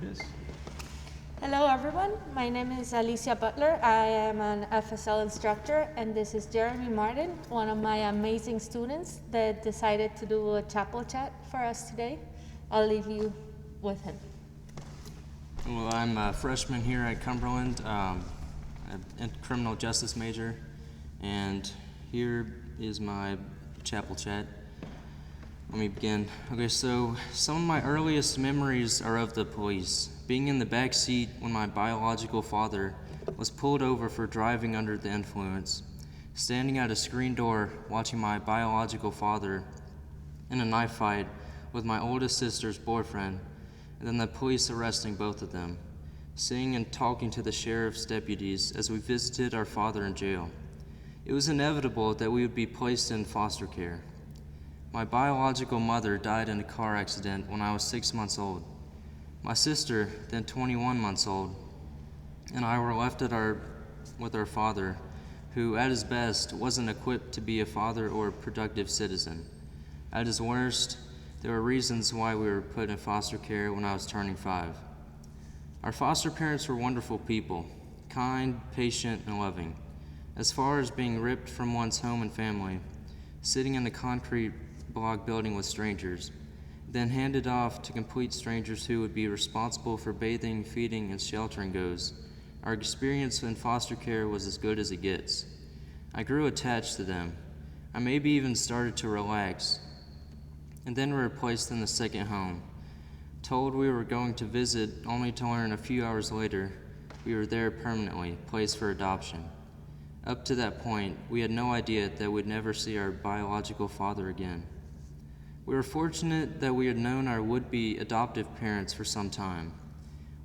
it is. Hello everyone, my name is Alicia Butler. I am an FSL instructor, and this is Jeremy Martin, one of my amazing students that decided to do a chapel chat for us today. I'll leave you with him. Well, I'm a freshman here at Cumberland, a criminal justice major, and here is my chapel chat. Let me begin. Okay, so some of my earliest memories are of the police. Being in the back seat when my biological father was pulled over for driving under the influence. Standing at a screen door watching my biological father in a knife fight with my oldest sister's boyfriend, and then the police arresting both of them. Seeing and talking to the sheriff's deputies as we visited our father in jail. It was inevitable that we would be placed in foster care. My biological mother died in a car accident when I was 6 months old. My sister, then 21 months old, and I were left with our father, who at his best wasn't equipped to be a father or a productive citizen. At his worst, there were reasons why we were put in foster care when I was turning 5. Our foster parents were wonderful people, kind, patient, and loving. As far as being ripped from one's home and family, sitting in a concrete block building with strangers, then handed off to complete strangers who would be responsible for bathing, feeding, and sheltering goes, our experience in foster care was as good as it gets. I grew attached to them. I maybe even started to relax, and then were placed in the second home. Told we were going to visit, only to learn a few hours later we were there permanently, placed for adoption. Up to that point, we had no idea that we'd never see our biological father again. We were fortunate that we had known our would-be adoptive parents for some time.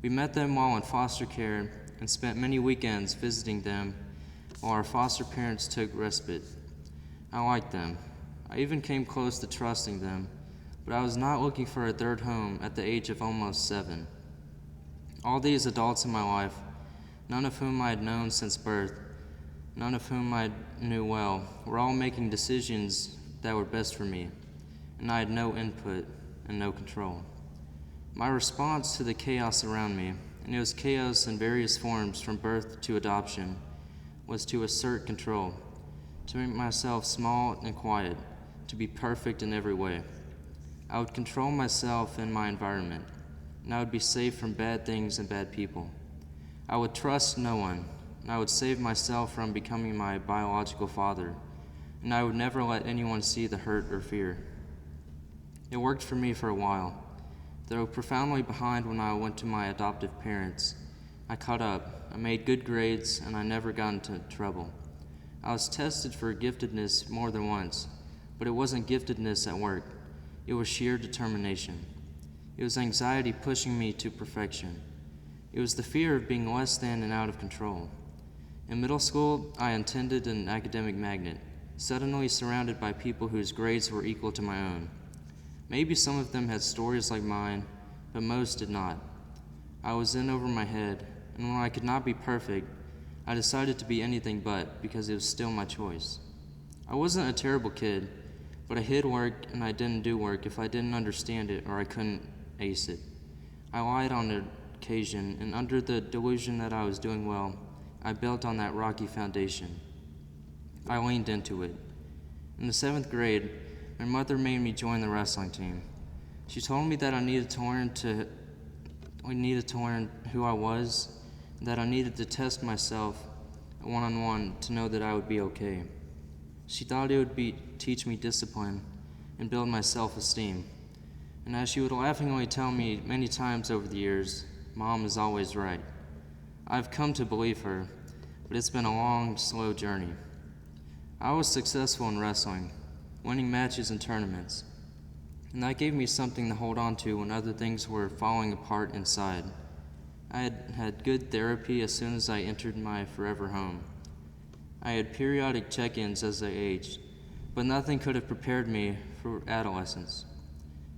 We met them while in foster care and spent many weekends visiting them while our foster parents took respite. I liked them. I even came close to trusting them, but I was not looking for a third home at the age of almost 7. All these adults in my life, none of whom I had known since birth, none of whom I knew well, were all making decisions that were best for me, and I had no input and no control. My response to the chaos around me, and it was chaos in various forms from birth to adoption, was to assert control, to make myself small and quiet, to be perfect in every way. I would control myself and my environment, and I would be safe from bad things and bad people. I would trust no one, and I would save myself from becoming my biological father, and I would never let anyone see the hurt or fear. It worked for me for a while. Though profoundly behind when I went to my adoptive parents, I caught up, I made good grades, and I never got into trouble. I was tested for giftedness more than once, but it wasn't giftedness at work. It was sheer determination. It was anxiety pushing me to perfection. It was the fear of being less than and out of control. In middle school, I attended an academic magnet, suddenly surrounded by people whose grades were equal to my own. Maybe some of them had stories like mine, but most did not. I was in over my head, and when I could not be perfect, I decided to be anything but, because it was still my choice. I wasn't a terrible kid, but I hid work and I didn't do work if I didn't understand it or I couldn't ace it. I lied on occasion, and under the delusion that I was doing well, I built on that rocky foundation. I leaned into it. In the 7th grade, my mother made me join the wrestling team. She told me that I needed to learn who I was, and that I needed to test myself one-on-one to know that I would be okay. She thought it would teach me discipline and build my self-esteem. And as she would laughingly tell me many times over the years, Mom is always right. I've come to believe her, but it's been a long, slow journey. I was successful in wrestling, winning matches and tournaments, and that gave me something to hold on to when other things were falling apart inside. I had had good therapy as soon as I entered my forever home. I had periodic check-ins as I aged, but nothing could have prepared me for adolescence.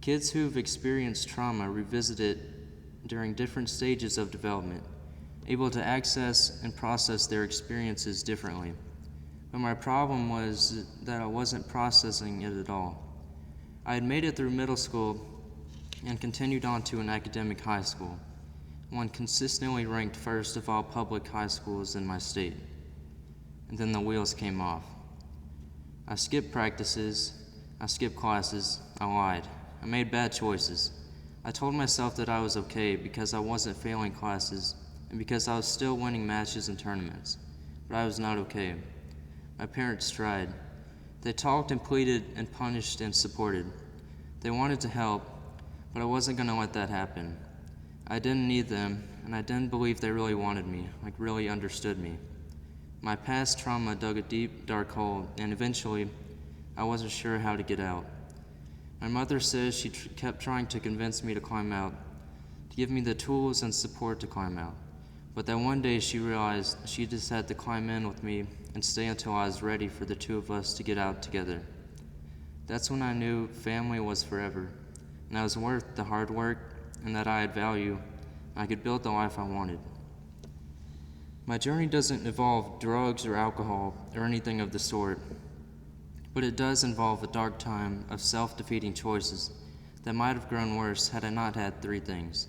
Kids who've experienced trauma revisit it during different stages of development, able to access and process their experiences differently. But my problem was that I wasn't processing it at all. I had made it through middle school and continued on to an academic high school. one consistently ranked first of all public high schools in my state. And then the wheels came off. I skipped practices, I skipped classes, I lied, I made bad choices. I told myself that I was okay because I wasn't failing classes and because I was still winning matches and tournaments, but I was not okay. My parents tried. They talked and pleaded and punished and supported. They wanted to help, but I wasn't going to let that happen. I didn't need them, and I didn't believe they really wanted me, like really understood me. My past trauma dug a deep, dark hole, and eventually, I wasn't sure how to get out. My mother says she kept trying to convince me to climb out, to give me the tools and support to climb out. But that one day she realized she just had to climb in with me and stay until I was ready for the two of us to get out together. That's when I knew family was forever, and I was worth the hard work, and that I had value, and I could build the life I wanted. My journey doesn't involve drugs or alcohol or anything of the sort, but it does involve a dark time of self-defeating choices that might have grown worse had I not had three things: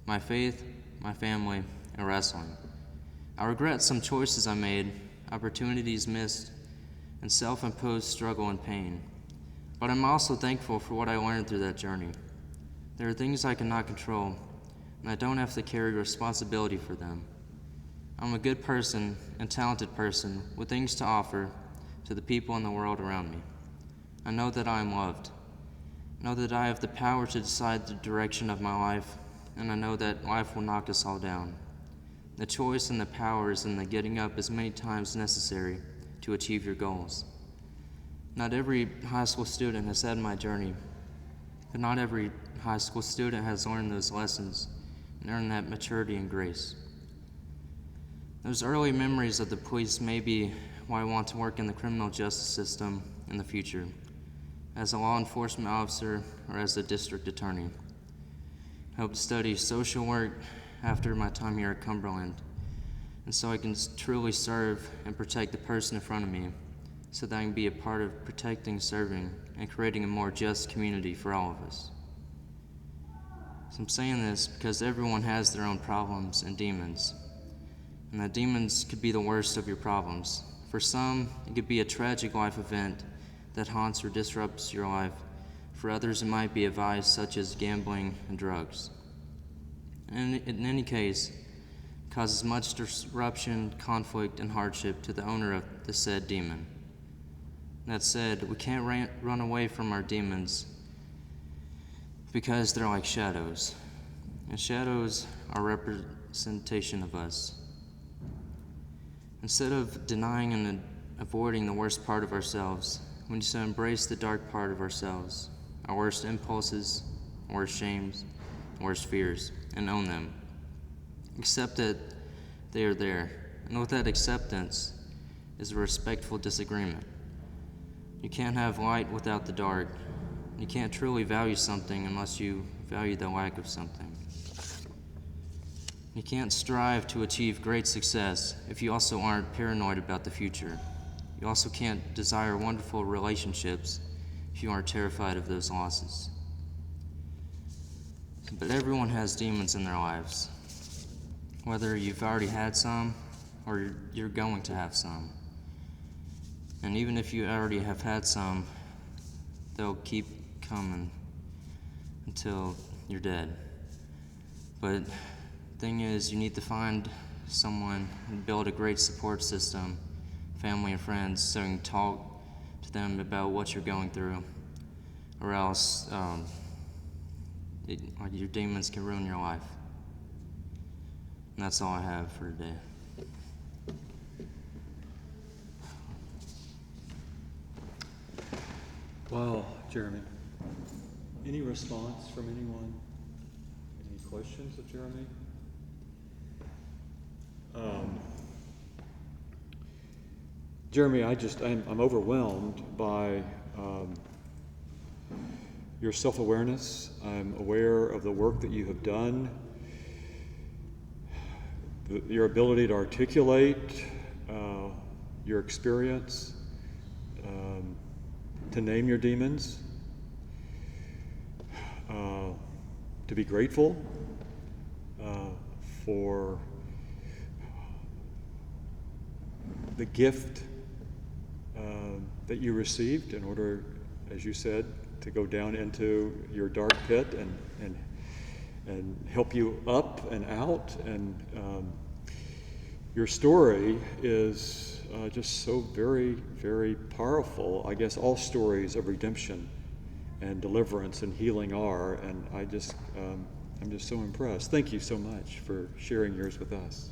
my faith, my family, and wrestling. I regret some choices I made, opportunities missed, and self-imposed struggle and pain. But I'm also thankful for what I learned through that journey. There are things I cannot control, and I don't have to carry responsibility for them. I'm a good person and talented person with things to offer to the people in the world around me. I know that I am loved. I know that I have the power to decide the direction of my life, and I know that life will knock us all down. The choice and the power is in the getting up as many times necessary to achieve your goals. Not every high school student has had my journey, but not every high school student has learned those lessons and earned that maturity and grace. Those early memories of the police may be why I want to work in the criminal justice system in the future, as a law enforcement officer or as a district attorney. I hope to study social work after my time here at Cumberland, and so I can truly serve and protect the person in front of me, so that I can be a part of protecting, serving, and creating a more just community for all of us. So I'm saying this because everyone has their own problems and demons, and that demons could be the worst of your problems. For some, it could be a tragic life event that haunts or disrupts your life. For others, it might be a vice such as gambling and drugs. And in any case, it causes much disruption, conflict, and hardship to the owner of the said demon. That said, we can't run away from our demons because they're like shadows. And shadows are representation of us. Instead of denying and avoiding the worst part of ourselves, we need to embrace the dark part of ourselves, our worst impulses, worst shames, worst fears, and own them. Accept that they are there, and with that acceptance is a respectful disagreement. You can't have light without the dark. You can't truly value something unless you value the lack of something. You can't strive to achieve great success if you also aren't paranoid about the future. You also can't desire wonderful relationships if you aren't terrified of those losses. But everyone has demons in their lives, whether you've already had some or you're going to have some. And even if you already have had some, they'll keep coming until you're dead. But the thing is, you need to find someone and build a great support system, family and friends, so you can talk to them about what you're going through, or else your demons can ruin your life. And that's all I have for today. Wow, Jeremy. Any response from anyone? Any questions of Jeremy? Jeremy, I'm overwhelmed by your self-awareness. I'm aware of the work that you have done, your ability to articulate your experience, to name your demons, to be grateful for the gift that you received in order, as you said, to go down into your dark pit and help you up and out. And your story is just so very, very powerful. I guess all stories of redemption and deliverance and healing are, and I'm just so impressed. Thank you so much for sharing yours with us.